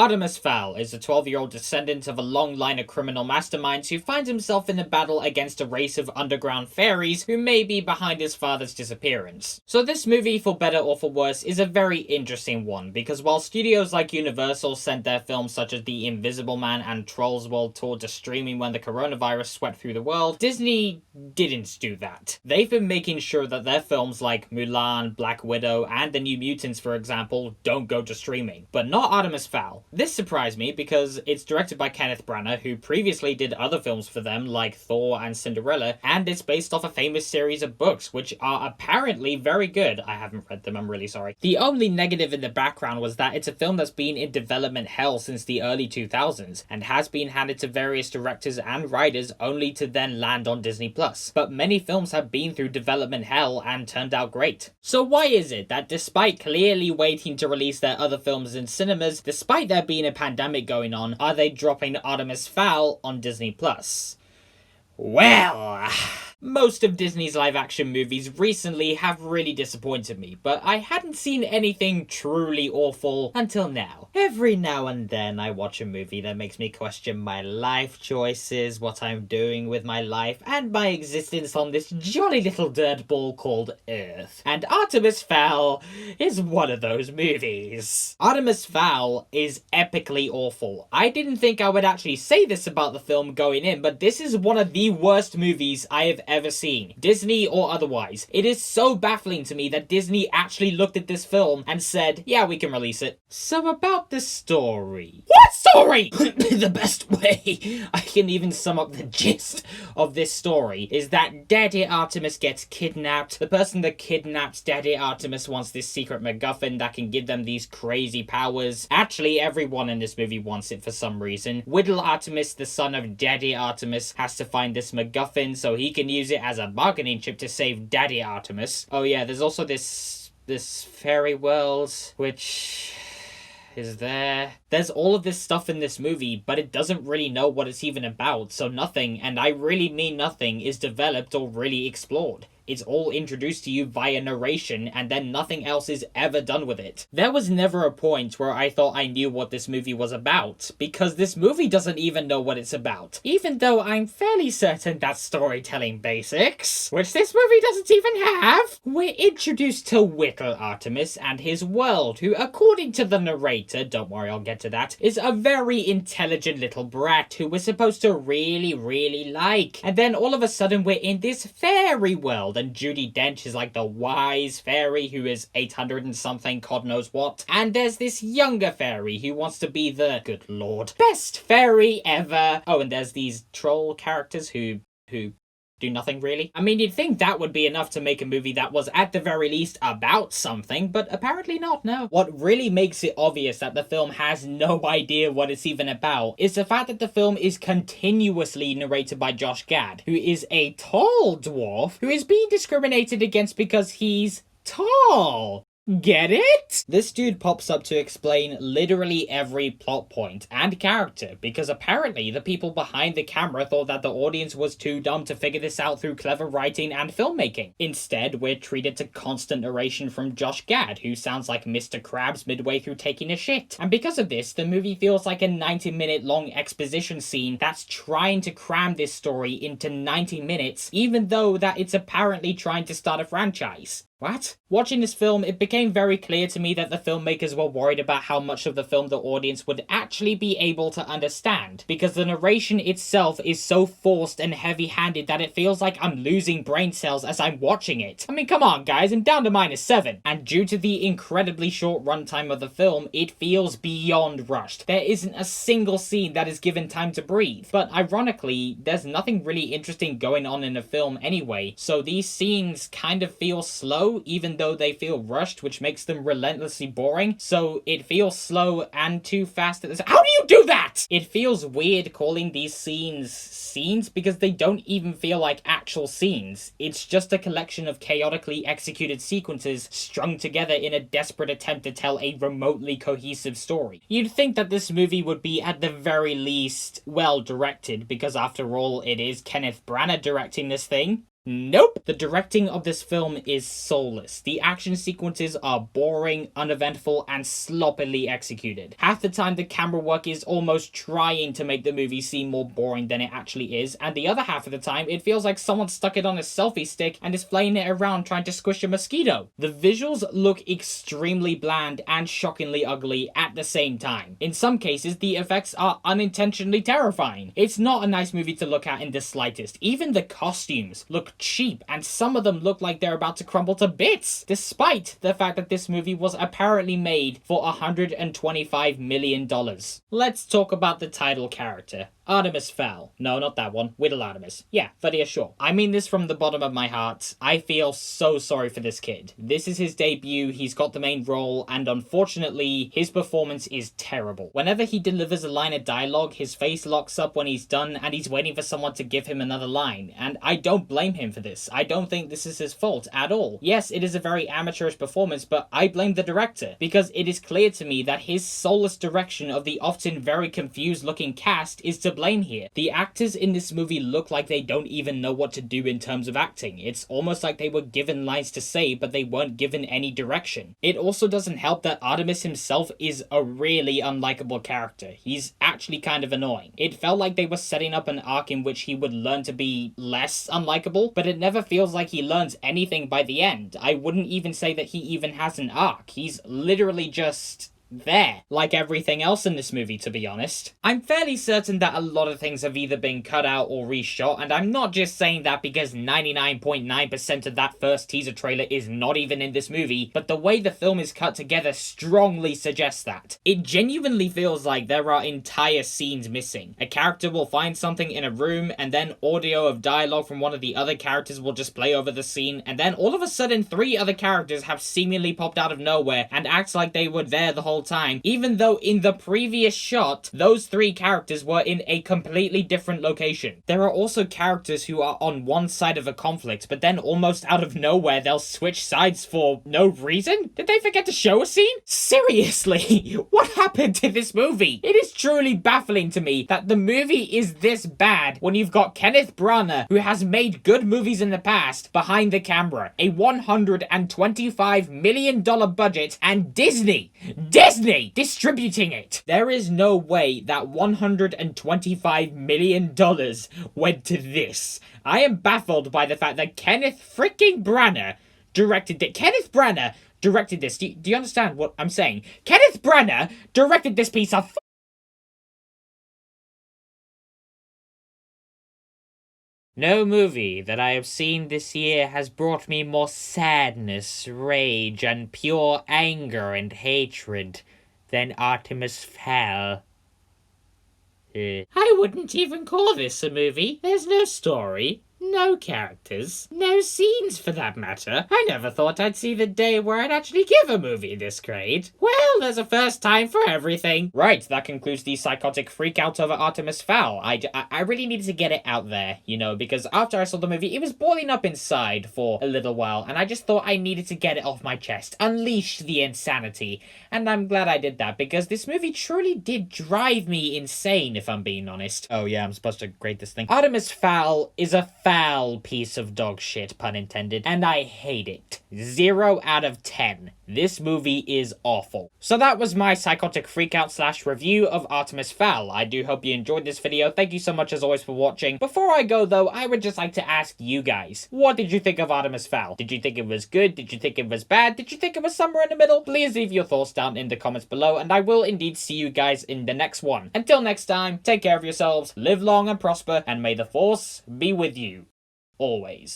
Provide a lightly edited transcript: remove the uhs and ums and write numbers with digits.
Artemis Fowl is a 12-year-old descendant of a long line of criminal masterminds who finds himself in a battle against a race of underground fairies who may be behind his father's disappearance. So this movie, for better or for worse, is a very interesting one, because while studios like Universal sent their films such as The Invisible Man and Trolls World Tour to streaming when the coronavirus swept through the world, Disney didn't do that. They've been making sure that their films like Mulan, Black Widow, and The New Mutants, for example, don't go to streaming. But not Artemis Fowl. This surprised me because it's directed by Kenneth Branagh, who previously did other films for them like Thor and Cinderella, and it's based off a famous series of books, which are apparently very good. I haven't read them, I'm really sorry. The only negative in the background was that it's a film that's been in development hell since the early 2000s, and has been handed to various directors and writers only to then land on Disney+. But many films have been through development hell and turned out great. So why is it that despite clearly waiting to release their other films in cinemas, despite there being a pandemic going on, are they dropping Artemis Fowl on Disney+? Well, most of Disney's live-action movies recently have really disappointed me, but I hadn't seen anything truly awful until now. Every now and then I watch a movie that makes me question my life choices, what I'm doing with my life, and my existence on this jolly little dirt ball called Earth. And Artemis Fowl is one of those movies. Artemis Fowl is epically awful. I didn't think I would actually say this about the film going in, but this is one of the worst movies I have ever seen, Disney or otherwise. It is so baffling to me that Disney actually looked at this film and said, yeah, we can release it. So about the story. What story? The best way I can even sum up the gist of this story is that Daddy Artemis gets kidnapped. The person that kidnaps Daddy Artemis wants this secret MacGuffin that can give them these crazy powers. Actually, everyone in this movie wants it for some reason. Whittle Artemis, the son of Daddy Artemis, has to find this MacGuffin so he can use it as a bargaining chip to save Daddy Artemis. Oh yeah, there's also this fairy world, which is there. There's all of this stuff in this movie, but it doesn't really know what it's even about, so nothing, and I really mean nothing, is developed or really explored. It's all introduced to you via narration, and then nothing else is ever done with it. There was never a point where I thought I knew what this movie was about, because this movie doesn't even know what it's about. Even though I'm fairly certain that's storytelling basics, which this movie doesn't even have. We're introduced to Whittle Artemis and his world, who, according to the narrator, don't worry, I'll get to that, is a very intelligent little brat who we're supposed to really like. And then all of a sudden we're in this fairy world, and Judi Dench is like the wise fairy who is 800 and something, God knows what. And there's this younger fairy who wants to be the, good lord, best fairy ever. Oh, and there's these troll characters who do nothing really. I mean, you'd think that would be enough to make a movie that was at the very least about something, but apparently not, no. What really makes it obvious that the film has no idea what it's even about is the fact that the film is continuously narrated by Josh Gad, who is a tall dwarf who is being discriminated against because he's tall. Get it? This dude pops up to explain literally every plot point and character, because apparently the people behind the camera thought that the audience was too dumb to figure this out through clever writing and filmmaking. Instead, we're treated to constant narration from Josh Gad, who sounds like Mr. Krabs midway through taking a shit. And because of this, the movie feels like a 90-minute long exposition scene that's trying to cram this story into 90 minutes, even though that it's apparently trying to start a franchise. What? Watching this film, it became very clear to me that the filmmakers were worried about how much of the film the audience would actually be able to understand, because the narration itself is so forced and heavy-handed that it feels like I'm losing brain cells as I'm watching it. I mean, come on guys, I'm down to -7. And due to the incredibly short runtime of the film, it feels beyond rushed. There isn't a single scene that is given time to breathe. But ironically, there's nothing really interesting going on in the film anyway, so these scenes kind of feel slow, even though they feel rushed, which makes them relentlessly boring. So it feels slow and too fast at this. How do you do that? It feels weird calling these scenes because they don't even feel like actual scenes. It's just a collection of chaotically executed sequences strung together in a desperate attempt to tell a remotely cohesive story. You'd think that this movie would be at the very least well directed, because after all, it is Kenneth Branagh directing this thing. Nope. The directing of this film is soulless. The action sequences are boring, uneventful, and sloppily executed. Half the time the camera work is almost trying to make the movie seem more boring than it actually is, and the other half of the time it feels like someone stuck it on a selfie stick and is flaying it around trying to squish a mosquito. The visuals look extremely bland and shockingly ugly at the same time. In some cases, the effects are unintentionally terrifying. It's not a nice movie to look at in the slightest. Even the costumes look cheap, and some of them look like they're about to crumble to bits, despite the fact that this movie was apparently made for $125 million. Let's talk about the title character. Artemis Fowl. No, not that one. Whittle Artemis. Yeah, Fadia Shaw. I mean this from the bottom of my heart. I feel so sorry for this kid. This is his debut, he's got the main role, and unfortunately, his performance is terrible. Whenever he delivers a line of dialogue, his face locks up when he's done, and he's waiting for someone to give him another line. And I don't blame him for this. I don't think this is his fault at all. Yes, it is a very amateurish performance, but I blame the director, because it is clear to me that his soulless direction of the often very confused looking cast is to blame here. The actors in this movie look like they don't even know what to do in terms of acting. It's almost like they were given lines to say, but they weren't given any direction. It also doesn't help that Artemis himself is a really unlikable character. He's actually kind of annoying. It felt like they were setting up an arc in which he would learn to be less unlikable, but it never feels like he learns anything by the end. I wouldn't even say that he even has an arc. He's literally just there, like everything else in this movie, to be honest. I'm fairly certain that a lot of things have either been cut out or reshot, and I'm not just saying that because 99.9% of that first teaser trailer is not even in this movie, but the way the film is cut together strongly suggests that. It genuinely feels like there are entire scenes missing. A character will find something in a room, and then audio of dialogue from one of the other characters will just play over the scene, and then all of a sudden 3 other characters have seemingly popped out of nowhere and act like they were there the whole time, even though in the previous shot, those 3 characters were in a completely different location. There are also characters who are on one side of a conflict, but then almost out of nowhere, they'll switch sides for no reason? Did they forget to show a scene? Seriously, what happened to this movie? It is truly baffling to me that the movie is this bad when you've got Kenneth Branagh, who has made good movies in the past, behind the camera, a $125 million budget, and Disney distributing it. There is no way that $125 million went to this. I am baffled by the fact that Kenneth freaking Branagh directed it. Kenneth Branagh directed this. Do you understand what I'm saying? Kenneth Branagh directed this piece of No movie that I have seen this year has brought me more sadness, rage, and pure anger and hatred than Artemis Fowl. I wouldn't even call this a movie. There's no story, no characters, no scenes for that matter. I never thought I'd see the day where I'd actually give a movie this grade. Well, there's a first time for everything. Right, that concludes the psychotic freakout over Artemis Fowl. I really needed to get it out there, you know, because after I saw the movie, it was boiling up inside for a little while, and I just thought I needed to get it off my chest, unleash the insanity, and I'm glad I did that, because this movie truly did drive me insane, if I'm being honest. Oh yeah, I'm supposed to grade this thing. Artemis Fowl is a foul piece of dog shit, pun intended, and I hate it. 0 out of 10. This movie is awful. So that was my psychotic freakout / review of Artemis Fowl. I do hope you enjoyed this video. Thank you so much as always for watching. Before I go though, I would just like to ask you guys, what did you think of Artemis Fowl? Did you think it was good? Did you think it was bad? Did you think it was somewhere in the middle? Please leave your thoughts down in the comments below, and I will indeed see you guys in the next one. Until next time, take care of yourselves, live long and prosper, and may the force be with you. Always.